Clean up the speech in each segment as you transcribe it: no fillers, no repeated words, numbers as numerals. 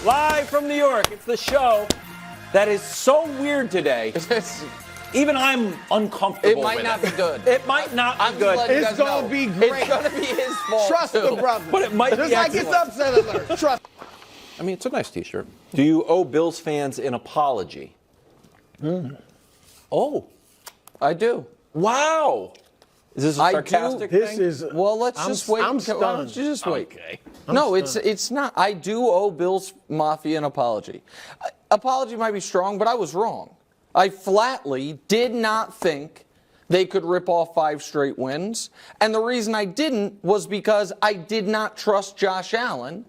Live from New York. It's the show that is so weird today. Even I'm uncomfortable. It might not be good. It might not be good. It's going to be great. It's going to be his fault. Trust the brother. But it might Just be like it's upset alert. Trust. I mean, it's a nice T-shirt. Do you owe Bills fans an apology? Oh, I do. wow. Is this a I do. sarcastic This thing? is. Well, let's just wait. I'm Why don't stunned. you just wait? Okay. No, it's not. I do owe Bills Mafia an apology. Apology might be strong, but I was wrong. I flatly did not think they could rip off 5 straight wins. And the reason I didn't was because I did not trust Josh Allen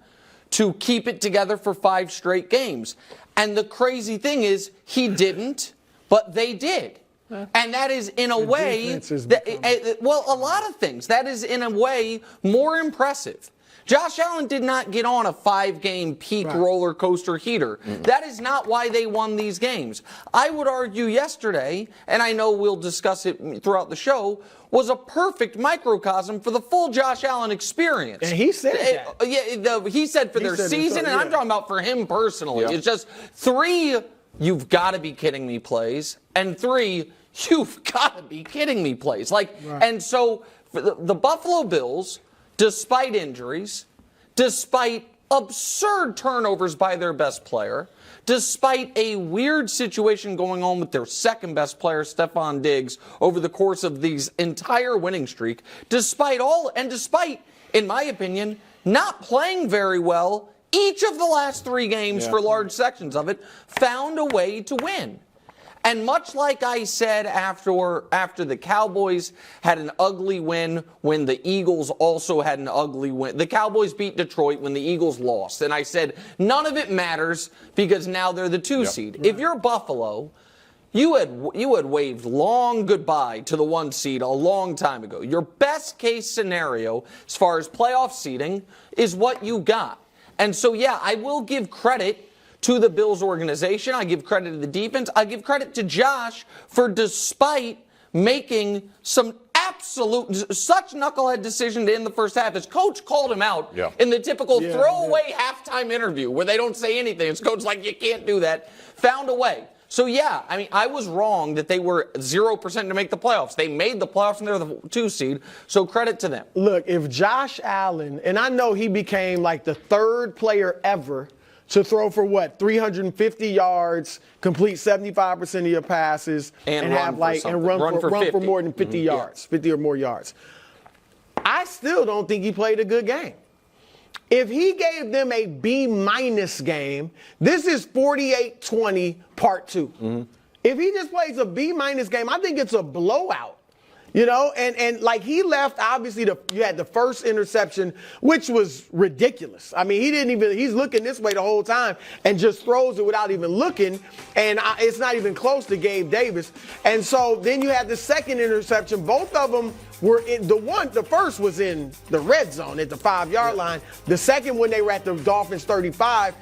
to keep it together for 5 straight games. And the crazy thing is, he didn't, but they did. And that is, in a way, a lot of things. That is, in a way, more impressive. Josh Allen did not get on a 5-game peak roller coaster heater. That is not why they won these games. I would argue yesterday, and I know we'll discuss it throughout the show, was a perfect microcosm for the full Josh Allen experience. And he said that. He said for their season, and I'm talking about for him personally. Yeah. It's just 3, you've got to be kidding me plays, and 3, you've got to be kidding me plays. And so for the Buffalo Bills, despite injuries, despite absurd turnovers by their best player, despite a weird situation going on with their second best player, Stephon Diggs, over the course of these entire winning streak, despite, in my opinion, not playing very well each of the last 3 games for large sections of it, found a way to win. And much like I said after the Cowboys had an ugly win when the Eagles also had an ugly win. The Cowboys beat Detroit when the Eagles lost. And I said, none of it matters because now they're the 2 seed. If you're Buffalo, you had waved long goodbye to the 1 seed a long time ago. Your best case scenario as far as playoff seeding is what you got. And so, yeah, I will give credit to the Bills organization. I give credit to the defense. I give credit to Josh for, despite making some such knucklehead decision to end the first half. His coach called him out in the typical throwaway halftime interview where they don't say anything. His coach like, you can't do that. Found a way. So, yeah, I mean, I was wrong that they were 0% to make the playoffs. They made the playoffs and they're the 2 seed, so credit to them. Look, if Josh Allen, and I know he became like the 3rd player ever to throw for 350 yards, complete 75% of your passes, and run for more than 50 yards, 50 or more yards. I still don't think he played a good game. If he gave them a B- game, this is 48-20 part 2. If he just plays a B- game, I think it's a blowout. You know, and like he left, obviously, you had the first interception, which was ridiculous. I mean, he's looking this way the whole time and just throws it without even looking. And it's not even close to Gabe Davis. And so then you had the second interception. Both of them were the first was in the red zone at the 5-yard line. The second when they were at the Dolphins 35.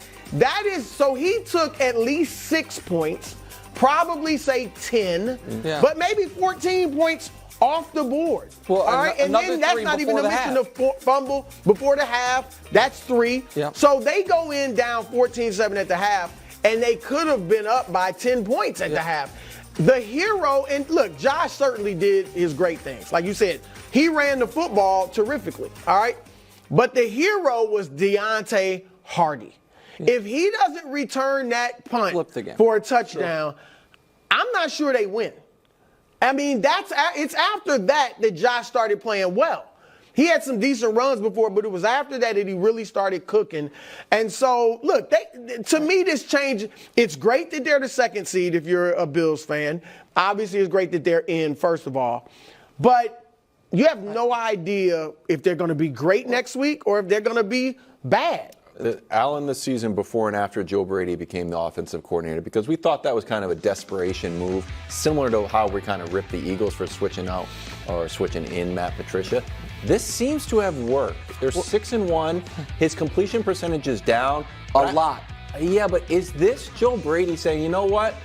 So he took at least 6 points, probably say 10, but maybe 14 points off the board. Well, all right, and then that's not even to mention the fumble before the half. That's 3. Yep. So they go in down 14-7 at the half, and they could have been up by 10 points at the half. The hero, and look, Josh certainly did his great things. Like you said, he ran the football terrifically, all right? But the hero was Deontay Hardy. If he doesn't return that punt for a touchdown, I'm not sure they win. I mean, it's after that Josh started playing well. He had some decent runs before, but it was after that he really started cooking. And so, look, to me, this change, it's great that they're the 2nd seed if you're a Bills fan. Obviously, it's great that they're in, first of all. But you have no idea if they're going to be great next week or if they're going to be bad. Allen this season before and after Joe Brady became the offensive coordinator, because we thought that was kind of a desperation move, similar to how we kind of ripped the Eagles for switching out or switching in Matt Patricia. This seems to have worked. They're 6-1. His completion percentage is down a lot. Yeah, but is this Joe Brady saying, you know what?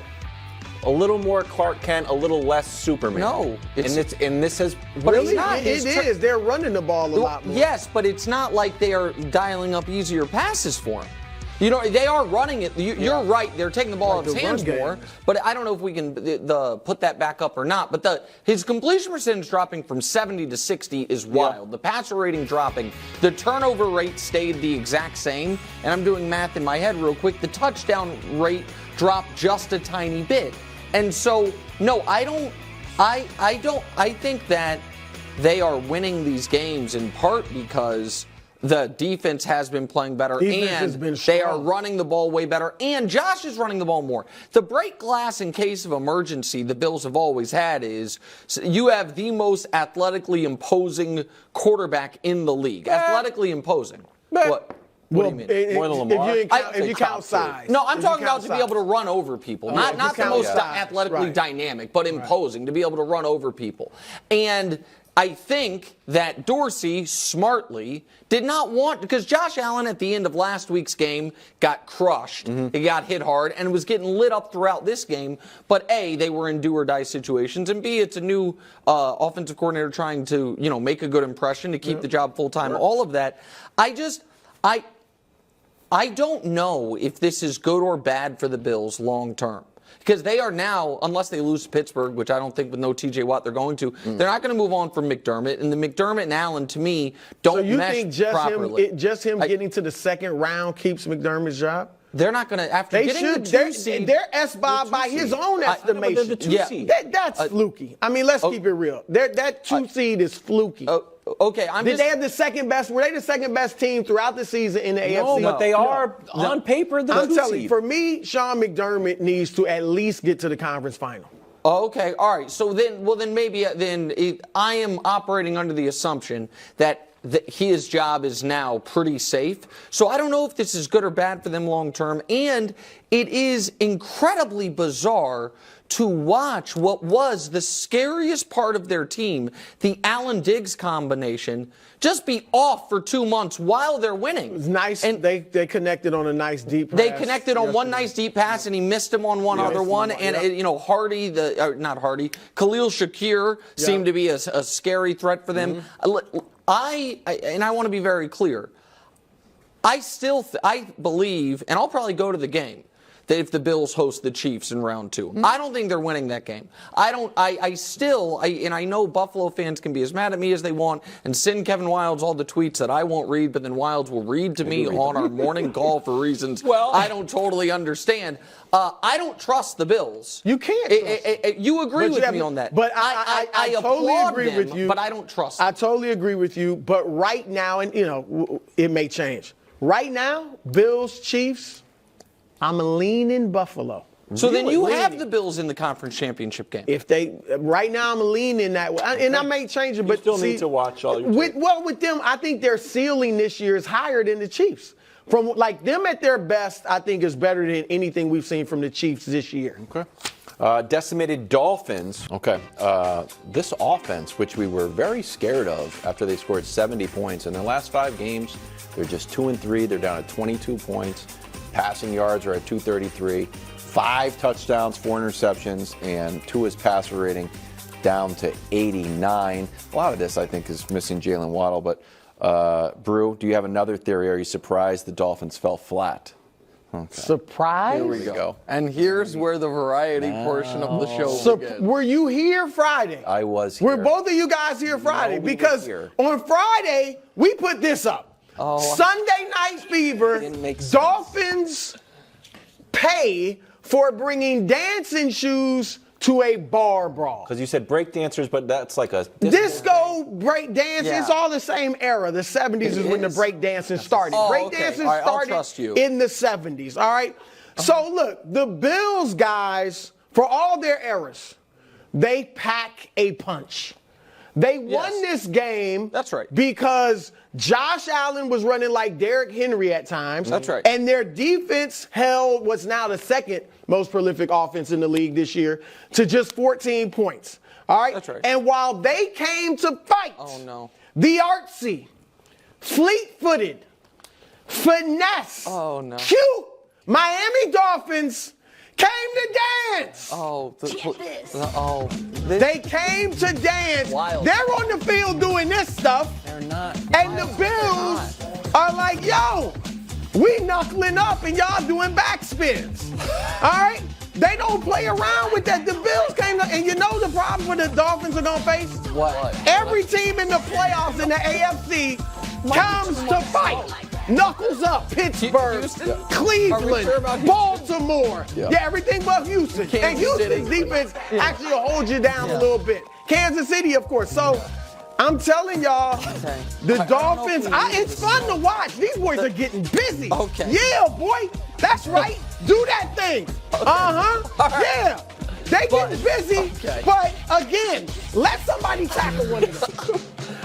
A little more Clark Kent, a little less Superman. No. And this has... But really, it's not. It is. They're running the ball a lot more. Yes, but it's not like they are dialing up easier passes for him. You know, they are running it. You're right. They're taking the ball out of his hands more. But I don't know if we can put that back up or not. But his completion percentage dropping from 70 to 60 is wild. Yeah. The passer rating dropping. The turnover rate stayed the exact same. And I'm doing math in my head real quick. The touchdown rate dropped just a tiny bit. And so, no, I think that they are winning these games in part because the defense has been playing better, and they are running the ball way better, and Josh is running the ball more. The break glass in case of emergency the Bills have always had is you have the most athletically imposing quarterback in the league. Athletically imposing. What? What do you mean? More than Lamar? If you count size. No, I'm talking about to be able to run over people. Not the most athletically dynamic, but imposing, to be able to run over people. And I think that Dorsey smartly did not want, because Josh Allen at the end of last week's game got crushed. Mm-hmm. He got hit hard and was getting lit up throughout this game. But A, they were in do or die situations, and B, it's a new offensive coordinator trying to, make a good impression to keep the job full time. All of that. I don't know if this is good or bad for the Bills long term. Because they are now, unless they lose to Pittsburgh, which I don't think with no T.J. Watt they're going to, they're not going to move on from McDermott. And the McDermott and Allen, to me, don't mesh properly. So you think him getting to the second round keeps McDermott's job? They're not going to, after getting the 2 seed. They're S-Bob by his own estimation. That's fluky. I mean, let's keep it real. That 2 seed is fluky. Okay, Did they have the second best? Were they the second best team throughout the season in the AFC? No, but they are on paper the 2 seed. I'm telling you, for me, Sean McDermott needs to at least get to the conference final. Okay, all right. So then maybe I am operating under the assumption that his job is now pretty safe. So I don't know if this is good or bad for them long term. And it is incredibly bizarre to watch what was the scariest part of their team, the Allen-Diggs combination, just be off for 2 months while they're winning. It was nice. And they connected on a nice deep pass. They connected on one nice deep pass, and he missed him on one other one. And, Khalil Shakir seemed to be a scary threat for them. I want to be very clear. I believe, and I'll probably go to the game, that if the Bills host the Chiefs in round 2. I don't think they're winning that game. I know Buffalo fans can be as mad at me as they want and send Kevin Wildes all the tweets that I won't read, but then Wildes will read to me on our morning call for reasons I don't totally understand. I don't trust the Bills. You can't. You agree with me on that. But I totally agree with you. But I don't trust them. I totally agree with you. But right now, and it may change. Right now, Bills, Chiefs, I'm leaning Buffalo. So then you have the Bills in the conference championship game. Right now I'm leaning that way, and I may change it, but you still need to watch all your. With them, I think their ceiling this year is higher than the Chiefs. From them at their best, I think is better than anything we've seen from the Chiefs this year. Okay. Decimated Dolphins. Okay. This offense, which we were very scared of after they scored 70 points in their last 5 games, they're just 2-3. They're down at 22 points. Passing yards are at 233, 5 touchdowns, 4 interceptions, and Tua's passer rating down to 89. A lot of this, I think, is missing Jalen Waddle. But, Brou, do you have another theory? Are you surprised the Dolphins fell flat? Okay. Surprise? Here we go. And here's where the variety portion of the show begins. Were you here Friday? I was here. Were both of you guys here Friday? Because on Friday, we put this up. Sunday Night Fever, Dolphins pay for bringing dancing shoes to a bar brawl. Because you said breakdancers, but that's like a disco break dance. Yeah. It's all the same era. The 70s is when the break dancing started. Break dancing started in the 70s. All right. So look, the Bills guys, for all their errors, they pack a punch. They won this game. That's right. Because Josh Allen was running like Derrick Henry at times. That's right. And their defense held what's now the second most prolific offense in the league this year to just 14 points. All right? That's right. And while they came to fight, the artsy, fleet-footed, finesse, cute Miami Dolphins came to dance. They came to dance. Wild. They're on the field doing this stuff. They're not. And the Bills are like, yo, We knuckling up and y'all doing backspins. All right? They don't play around with that. The Bills came, and you know the problem with the Dolphins are going to face? What? Every team in the playoffs in the AFC comes to fight. Knuckles up, Pittsburgh, Houston? Cleveland, Sure about Houston? Baltimore. Yeah, everything but Houston. Kansas And Houston's City. defense actually will hold you down a little bit. Kansas City, of course. So I'm telling y'all, the Dolphins, it's fun to watch. These boys are getting busy. Okay. Yeah, boy. That's right. Do that thing. Uh-huh. Yeah. They getting busy, but again, let somebody tackle one of them.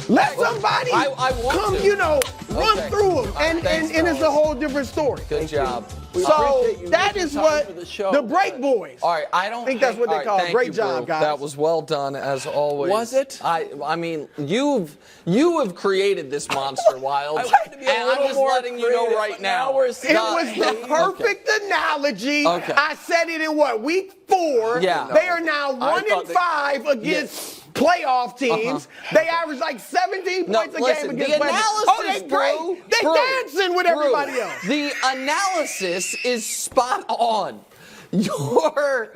Let somebody I want come, to. run through them, and it's a whole different story. Good job. So that is what the break boys. All right, I don't think that's what they call it. Great job, guys. That was well done as always. Was it? I mean, you have created this monster, Wild. I wanted to be a and I'm little just more letting you know creative, right but now. now we're It was the perfect analogy. Okay. I said it in week 4. Yeah. They are now 1-5 against playoff teams. They average like 17 points a game against the analysis, they great. They're dancing with everybody else. The analysis is spot on. The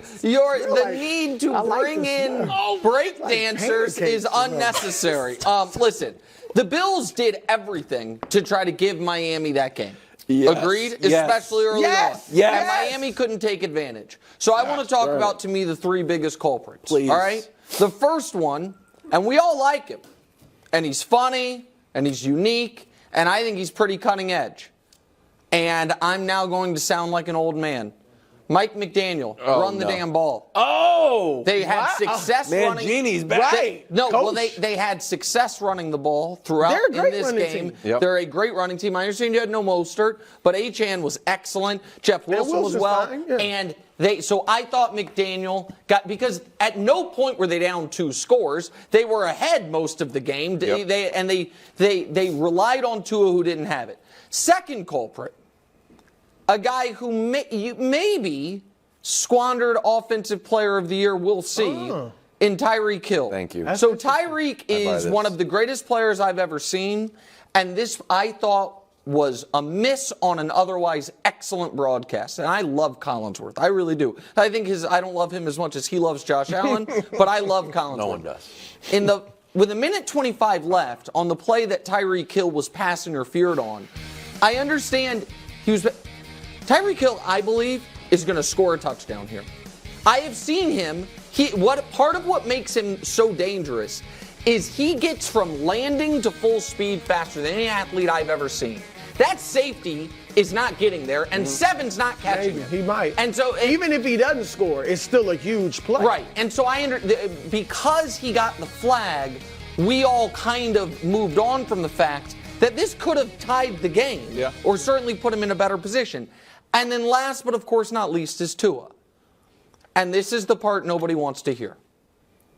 need to bring in break dancers is unnecessary. Listen, the Bills did everything to try to give Miami that game. Yes. Agreed? Yes. Especially early on. Yes. And Miami couldn't take advantage. So I want to talk about, to me, the 3 biggest culprits. Please. All right? The first one, and we all like him, and he's funny, and he's unique, and I think he's pretty cutting edge. And I'm now going to sound like an old man. Mike McDaniel, run the damn ball. Oh! They had success running. Mancini's back. Right. Well, they had success running the ball throughout They're a great in this running game. team. Yep. They're a great running team. I understand you had no Mostert, but Achane was excellent. Jeff Wilson was well. Fine, yeah. And so I thought McDaniel because at no point were they down 2 scores. They were ahead most of the game. Yep. They relied on Tua, who didn't have it. Second culprit, a guy who maybe squandered Offensive Player of the Year, we'll see, in Tyreek Hill. Thank you. So Tyreek is one of the greatest players I've ever seen, and this, I thought, was a miss on an otherwise excellent broadcast. And I love Collinsworth. I really do. I don't love him as much as he loves Josh Allen, but I love Collinsworth. No one does. With a minute 25 left on the play that Tyreek Hill was pass interfered on, I understand Tyreek Hill, I believe, is going to score a touchdown here. I have seen him. Part of what makes him so dangerous is he gets from landing to full speed faster than any athlete I've ever seen. That safety is not getting there, and 7's not catching him. He might. And so, even if he doesn't score, it's still a huge play. Right. And so because he got the flag, we all kind of moved on from the fact that this could have tied the game, or certainly put him in a better position. And then last, but of course not least, is Tua. And this is the part nobody wants to hear.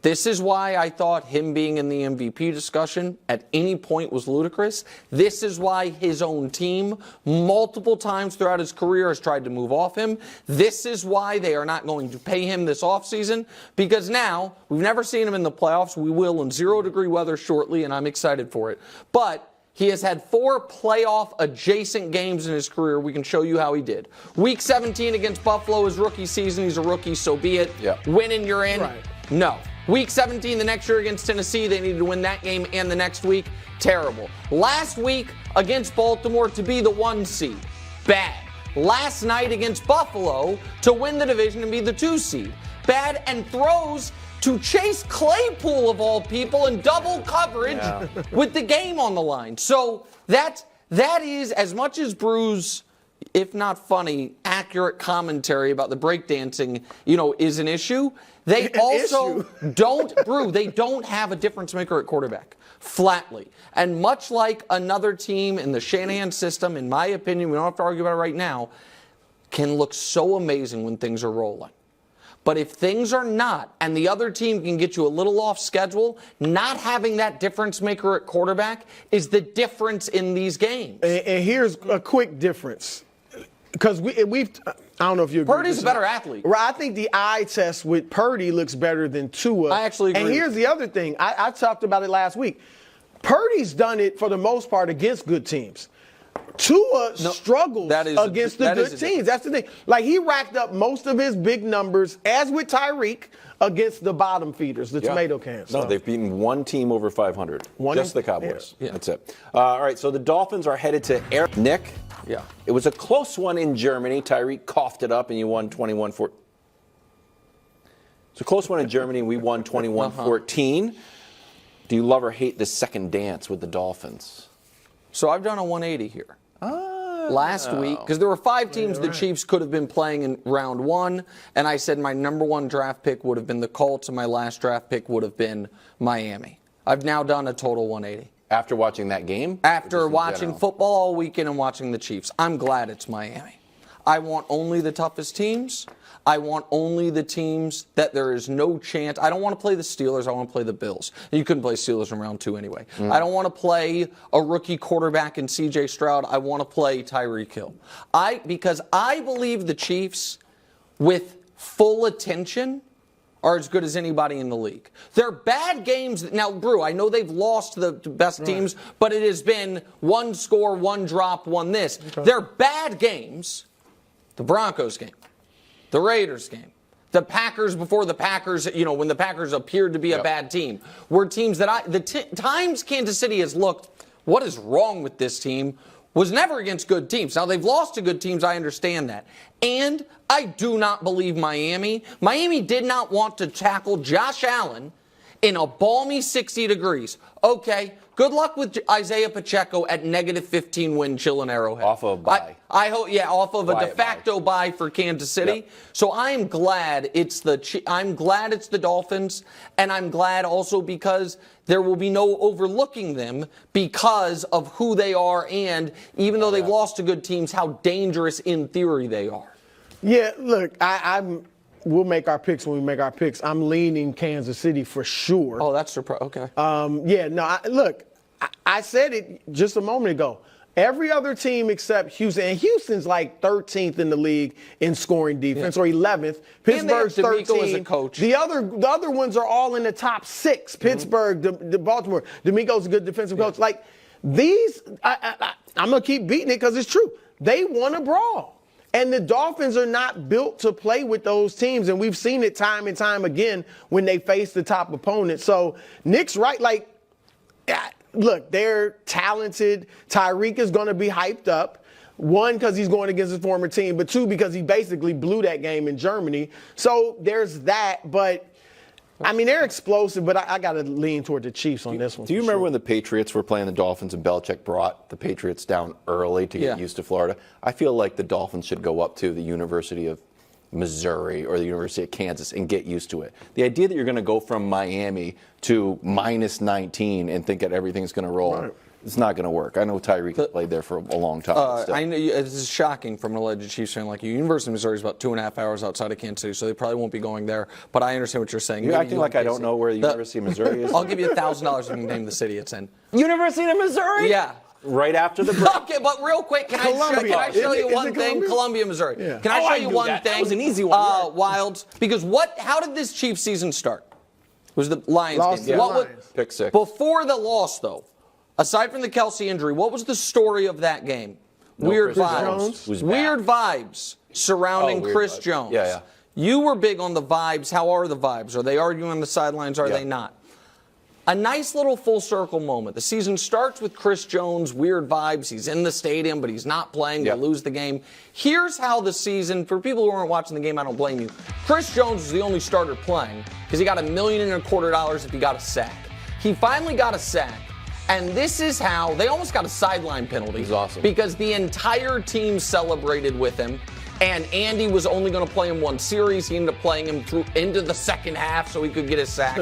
This is why I thought him being in the MVP discussion at any point was ludicrous. This is why his own team multiple times throughout his career has tried to move off him. This is why they are not going to pay him this offseason, because now we've never seen him in the playoffs. We will in 0-degree weather shortly, and I'm excited for it. But he has had 4 playoff-adjacent games in his career. We can show you how he did. Week 17 against Buffalo, his rookie season. He's a rookie, so be it. Winning, you're in. Right. No. Week 17 the next year against Tennessee, they needed to win that game and the next week. Terrible. Last week against Baltimore to be the 1 seed. Bad. Last night against Buffalo to win the division and be the 2 seed. Bad. And throws to Chase Claypool, of all people, in double coverage with the game on the line. So that is, as much as Brou's, if not funny, accurate commentary about the breakdancing, is an issue, they also they don't have a difference maker at quarterback, flatly. And much like another team in the Shanahan system, in my opinion, we don't have to argue about it right now, can look so amazing when things are rolling. But if things are not, and the other team can get you a little off schedule, not having that difference maker at quarterback is the difference in these games. And here's a quick difference. Because I don't know if you agree. Purdy's a better athlete. Right, I think the eye test with Purdy looks better than Tua. I actually agree. And here's the other thing. I talked about it last week. Purdy's done it for the most part against good teams. Tua struggles against the good teams. That's the thing. Like, he racked up most of his big numbers, as with Tyreek, against the bottom feeders, the tomato cans. No, they've beaten one team over 500. Just the Cowboys. Yeah. That's it. All right, so the Dolphins are headed to Nick. Yeah. It was a close one in Germany. Tyreek coughed it up, and you won 21-14. It's a close one in Germany, and we won 21-14. Do you love or hate the second dance with the Dolphins? So I've done a 180 here. Last week, because there were 5 teams the Chiefs could have been playing in round 1, and I said my number 1 draft pick would have been the Colts, and my last draft pick would have been Miami. I've now done a total 180. After watching that game? After watching football all weekend and watching the Chiefs. I'm glad it's Miami. I want only the toughest teams. I want only the teams that there is no chance. I don't want to play the Steelers. I want to play the Bills. You couldn't play Steelers in round 2 anyway. I don't want to play a rookie quarterback in C.J. Stroud. I want to play Tyreek Hill. Because I believe the Chiefs, with full attention, are as good as anybody in the league. They're bad games. Now, Brou, I know they've lost to the best teams, but it has been one score, one drop, one this. Okay. They're bad games. The Broncos game. The Raiders game. The Packers before the Packers, when the Packers appeared to be a bad team, were teams that times Kansas City has looked, what is wrong with this team, was never against good teams. Now, they've lost to good teams. I understand that. And I do not believe Miami. Miami did not want to tackle Josh Allen in a balmy 60 degrees. Okay, good luck with Isaiah Pacheco at -15 wind chill in Arrowhead. Off of a bye. I hope, off of a de facto bye for Kansas City. Yep. So I am glad it's the Dolphins, and I'm glad also because there will be no overlooking them because of who they are, and even though they've lost to good teams, how dangerous in theory they are. Yeah, look, we'll make our picks when we make our picks. I'm leaning Kansas City for sure. Oh, that's surprising. Okay. I said it just a moment ago. Every other team except Houston, and Houston's like 13th in the league in scoring defense, or 11th. Pittsburgh's 13th. As a coach. The other ones are all in the top 6. Pittsburgh, the Baltimore. D'Amico's a good defensive coach. Like these, I'm gonna keep beating it because it's true. They want to brawl. And the Dolphins are not built to play with those teams, and we've seen it time and time again when they face the top opponent. So Nick's right. Look, they're talented. Tyreek is going to be hyped up. 1, because he's going against his former team, but 2, because he basically blew that game in Germany. So there's that. But, they're explosive, but I got to lean toward the Chiefs on this one. Do you remember when the Patriots were playing the Dolphins and Belichick brought the Patriots down early to get used to Florida? I feel like the Dolphins should go up to the University of Missouri or the University of Kansas and get used to it. The idea that you're going to go from Miami to -19 and think that everything's going to roll, it's not going to work. I know Tyreek played there for a long time. I know this is shocking from an alleged Chiefs fan like you. University of Missouri is about 2.5 hours outside of Kansas City, so they probably won't be going there. But I understand what you're saying. You're acting like I don't know where the University of Missouri is. I'll give you $1,000 if you can name the city it's in. University of Missouri? Yeah. Right after the break. Okay, but real quick, can I show you one thing? Columbia, Missouri. Yeah. Can I show you one thing? That was an easy one. Wildes. Because how did this Chiefs season start? It was the Lions game. Pick 6. Before the loss, though, aside from the Kelsey injury, what was the story of that game? Weird vibes. Weird vibes surrounding Chris Jones. Yeah. You were big on the vibes. How are the vibes? Are they arguing on the sidelines? Are they not? A nice little full circle moment. The season starts with Chris Jones, weird vibes. He's in the stadium, but he's not playing. They lose the game. Here's how the season, for people who aren't watching the game, I don't blame you. Chris Jones was the only starter playing because he got $1.25 million if he got a sack. He finally got a sack. And this is how they almost got a sideline penalty. He's awesome. Because the entire team celebrated with him. And Andy was only going to play him one series. He ended up playing him through into the second half so he could get his sack.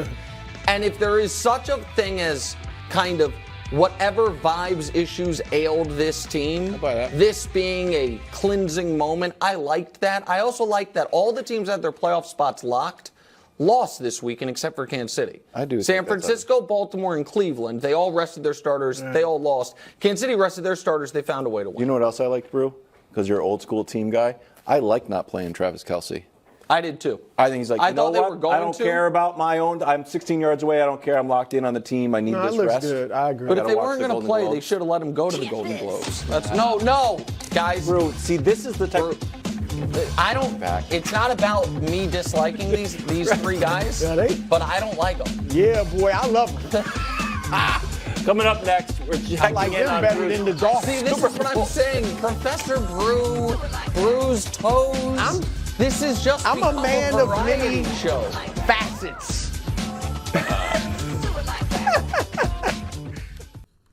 And if there is such a thing as kind of whatever vibes issues ailed this team, this being a cleansing moment, I liked that. I also liked that all the teams that had their playoff spots locked lost this weekend except for Kansas City. I do. San Francisco, Baltimore, and Cleveland, they all rested their starters. They all lost. Kansas City rested their starters. They found a way to win. You know what else I liked, Brou? Because you're an old school team guy. I like not playing Travis Kelce. I did too. I think he's like, I you know thought they what? were going I don't to. care about my own. I'm 16 yards away. I don't care. I'm locked in on the team. I need No, this it looks rest. good. I agree. But if gotta they watch weren't the going to Golden play, they Globes. should have let him go to the Golden Globes. That's no, guys. Brou, see, this is the type. I don't. It's not about me disliking these three guys, but I don't like them. Yeah, boy, I love them. Coming up next, we're checking I like in them on better Brou. than the Dolphins. See, this is what I'm saying. Professor Brew's toes. This is just I'm a man of many show. facets.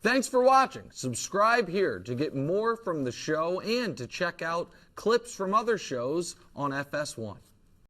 Thanks for watching. Subscribe here to get more from the show and to check out clips from other shows on FS1.